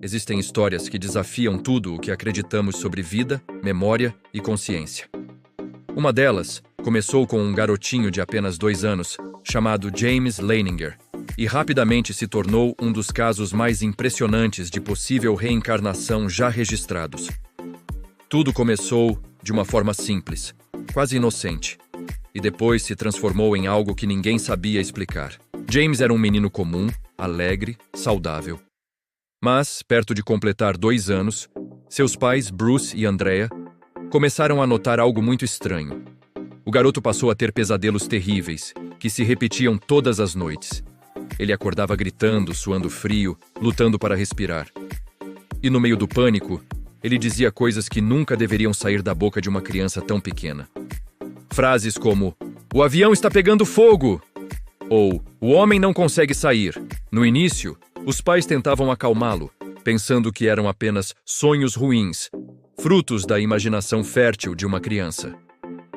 existem histórias que desafiam tudo o que acreditamos sobre vida, memória e consciência. Uma delas começou com um garotinho de apenas 2 anos, chamado James Leininger, e rapidamente se tornou um dos casos mais impressionantes de possível reencarnação já registrados. Tudo começou de uma forma simples, quase inocente, e depois se transformou em algo que ninguém sabia explicar. James era um menino comum, alegre, saudável. Mas, perto de completar 2 anos, seus pais, Bruce e Andrea, começaram a notar algo muito estranho. O garoto passou a ter pesadelos terríveis, que se repetiam todas as noites. Ele acordava gritando, suando frio, lutando para respirar. E no meio do pânico, ele dizia coisas que nunca deveriam sair da boca de uma criança tão pequena. Frases como, "O avião está pegando fogo!" ou "O homem não consegue sair." No início, os pais tentavam acalmá-lo, pensando que eram apenas sonhos ruins, frutos da imaginação fértil de uma criança.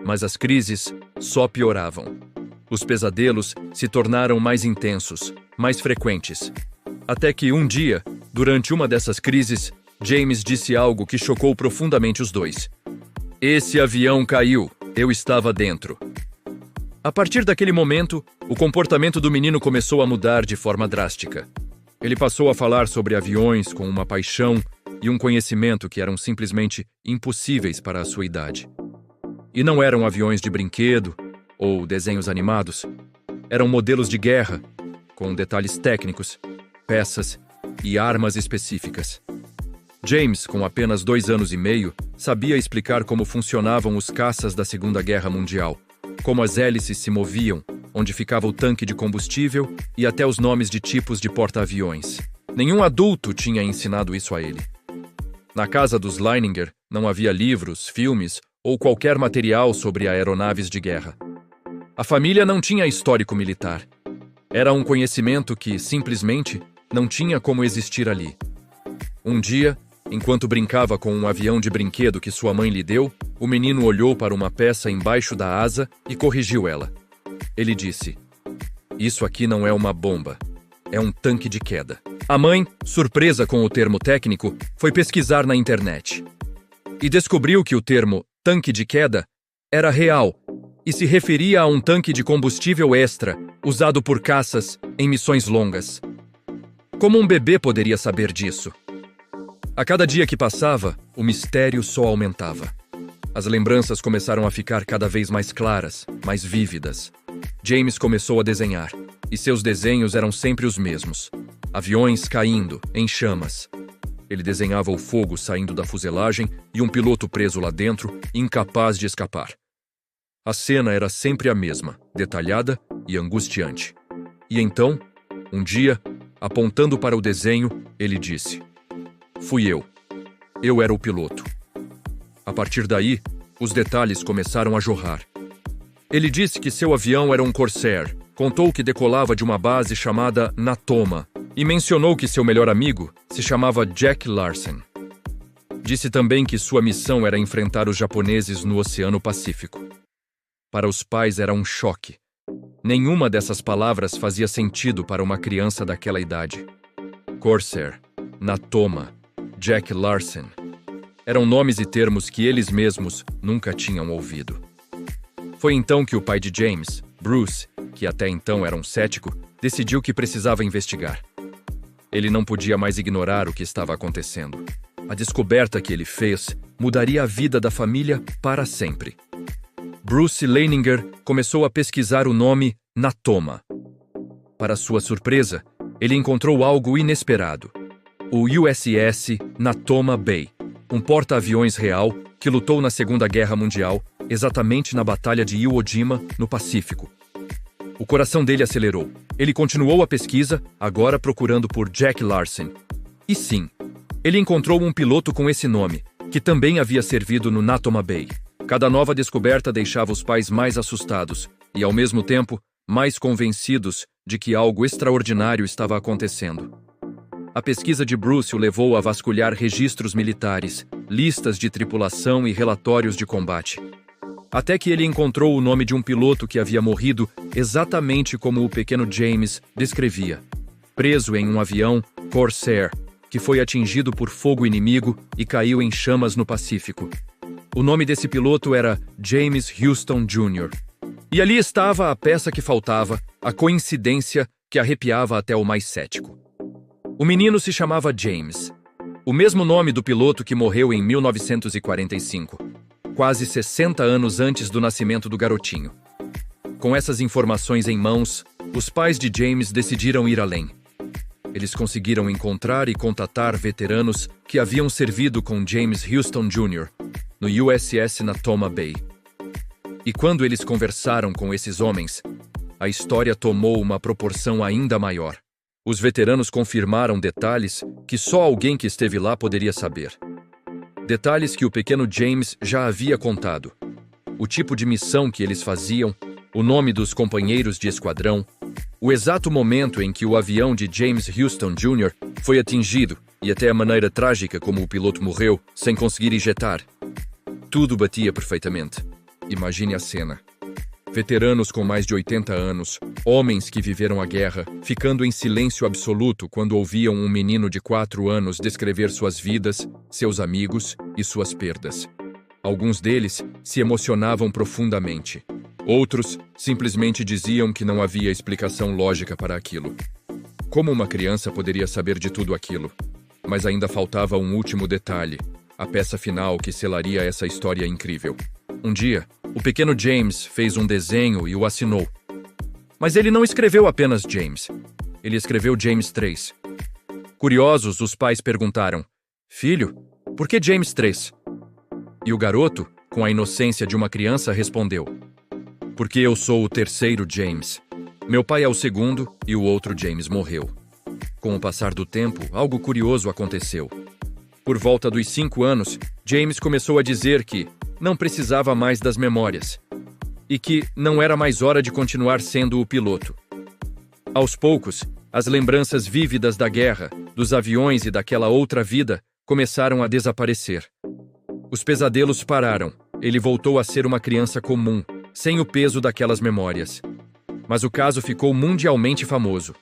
Mas as crises só pioravam. Os pesadelos se tornaram mais intensos, mais frequentes. Até que um dia, durante uma dessas crises, James disse algo que chocou profundamente os dois. "Esse avião caiu, eu estava dentro." A partir daquele momento, o comportamento do menino começou a mudar de forma drástica. Ele passou a falar sobre aviões com uma paixão e um conhecimento que eram simplesmente impossíveis para a sua idade. E não eram aviões de brinquedo ou desenhos animados. Eram modelos de guerra, com detalhes técnicos, peças e armas específicas. James, com apenas 2 anos e meio, sabia explicar como funcionavam os caças da Segunda Guerra Mundial, como as hélices se moviam, onde ficava o tanque de combustível e até os nomes de tipos de porta-aviões. Nenhum adulto tinha ensinado isso a ele. Na casa dos Leininger não havia livros, filmes ou qualquer material sobre aeronaves de guerra. A família não tinha histórico militar. Era um conhecimento que, simplesmente, não tinha como existir ali. Um dia, enquanto brincava com um avião de brinquedo que sua mãe lhe deu, o menino olhou para uma peça embaixo da asa e corrigiu ela. Ele disse, "Isso aqui não é uma bomba, é um tanque de queda." A mãe, surpresa com o termo técnico, foi pesquisar na internet e descobriu que o termo tanque de queda era real e se referia a um tanque de combustível extra usado por caças em missões longas. Como um bebê poderia saber disso? A cada dia que passava, o mistério só aumentava. As lembranças começaram a ficar cada vez mais claras, mais vívidas. James começou a desenhar, e seus desenhos eram sempre os mesmos. Aviões caindo, em chamas. Ele desenhava o fogo saindo da fuselagem e um piloto preso lá dentro, incapaz de escapar. A cena era sempre a mesma, detalhada e angustiante. E então, um dia, apontando para o desenho, ele disse, "Fui eu. Eu era o piloto." A partir daí, os detalhes começaram a jorrar. Ele disse que seu avião era um Corsair, contou que decolava de uma base chamada Natoma e mencionou que seu melhor amigo se chamava Jack Larsen. Disse também que sua missão era enfrentar os japoneses no Oceano Pacífico. Para os pais era um choque. Nenhuma dessas palavras fazia sentido para uma criança daquela idade. Corsair, Natoma, Jack Larsen. Eram nomes e termos que eles mesmos nunca tinham ouvido. Foi então que o pai de James, Bruce, que até então era um cético, decidiu que precisava investigar. Ele não podia mais ignorar o que estava acontecendo. A descoberta que ele fez mudaria a vida da família para sempre. Bruce Leininger começou a pesquisar o nome Natoma. Para sua surpresa, ele encontrou algo inesperado. O USS Natoma Bay, um porta-aviões real que lutou na Segunda Guerra Mundial, exatamente na Batalha de Iwo Jima, no Pacífico. O coração dele acelerou. Ele continuou a pesquisa, agora procurando por Jack Larsen. E sim, ele encontrou um piloto com esse nome, que também havia servido no Natoma Bay. Cada nova descoberta deixava os pais mais assustados e, ao mesmo tempo, mais convencidos de que algo extraordinário estava acontecendo. A pesquisa de Bruce o levou a vasculhar registros militares, listas de tripulação e relatórios de combate. Até que ele encontrou o nome de um piloto que havia morrido exatamente como o pequeno James descrevia. Preso em um avião Corsair, que foi atingido por fogo inimigo e caiu em chamas no Pacífico. O nome desse piloto era James Houston Jr. E ali estava a peça que faltava, a coincidência que arrepiava até o mais cético. O menino se chamava James, o mesmo nome do piloto que morreu em 1945, quase 60 anos antes do nascimento do garotinho. Com essas informações em mãos, os pais de James decidiram ir além. Eles conseguiram encontrar e contatar veteranos que haviam servido com James Houston Jr. no USS Natoma Bay. E quando eles conversaram com esses homens, a história tomou uma proporção ainda maior. Os veteranos confirmaram detalhes que só alguém que esteve lá poderia saber. Detalhes que o pequeno James já havia contado. O tipo de missão que eles faziam, o nome dos companheiros de esquadrão, o exato momento em que o avião de James Houston Jr. foi atingido e até a maneira trágica como o piloto morreu sem conseguir injetar. Tudo batia perfeitamente. Imagine a cena. Veteranos com mais de 80 anos, homens que viveram a guerra, ficando em silêncio absoluto quando ouviam um menino de 4 anos descrever suas vidas, seus amigos e suas perdas. Alguns deles se emocionavam profundamente. Outros simplesmente diziam que não havia explicação lógica para aquilo. Como uma criança poderia saber de tudo aquilo? Mas ainda faltava um último detalhe, a peça final que selaria essa história incrível. Um dia, o pequeno James fez um desenho e o assinou. Mas ele não escreveu apenas James. Ele escreveu James 3. Curiosos, os pais perguntaram: "Filho, por que James 3?" E o garoto, com a inocência de uma criança, respondeu: "Porque eu sou o terceiro James. Meu pai é o segundo e o outro James morreu." Com o passar do tempo, algo curioso aconteceu. Por volta dos 5 anos, James começou a dizer que não precisava mais das memórias e que não era mais hora de continuar sendo o piloto. Aos poucos, as lembranças vívidas da guerra, dos aviões e daquela outra vida começaram a desaparecer. Os pesadelos pararam. Ele voltou a ser uma criança comum, sem o peso daquelas memórias. Mas o caso ficou mundialmente famoso.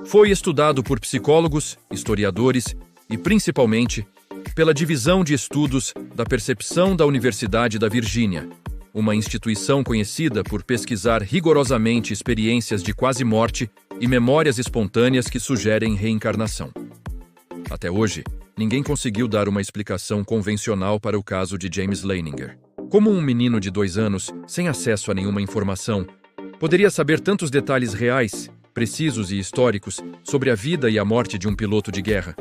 Foi estudado por psicólogos, historiadores e, principalmente, pela Divisão de Estudos da Percepção da Universidade da Virgínia, uma instituição conhecida por pesquisar rigorosamente experiências de quase morte e memórias espontâneas que sugerem reencarnação. Até hoje, ninguém conseguiu dar uma explicação convencional para o caso de James Leininger. Como um menino de 2 anos, sem acesso a nenhuma informação, poderia saber tantos detalhes reais, precisos e históricos sobre a vida e a morte de um piloto de guerra?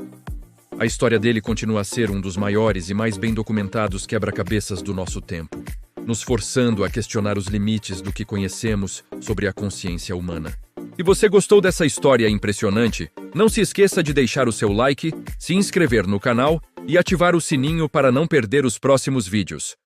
A história dele continua a ser um dos maiores e mais bem documentados quebra-cabeças do nosso tempo, nos forçando a questionar os limites do que conhecemos sobre a consciência humana. Se você gostou dessa história impressionante, não se esqueça de deixar o seu like, se inscrever no canal e ativar o sininho para não perder os próximos vídeos.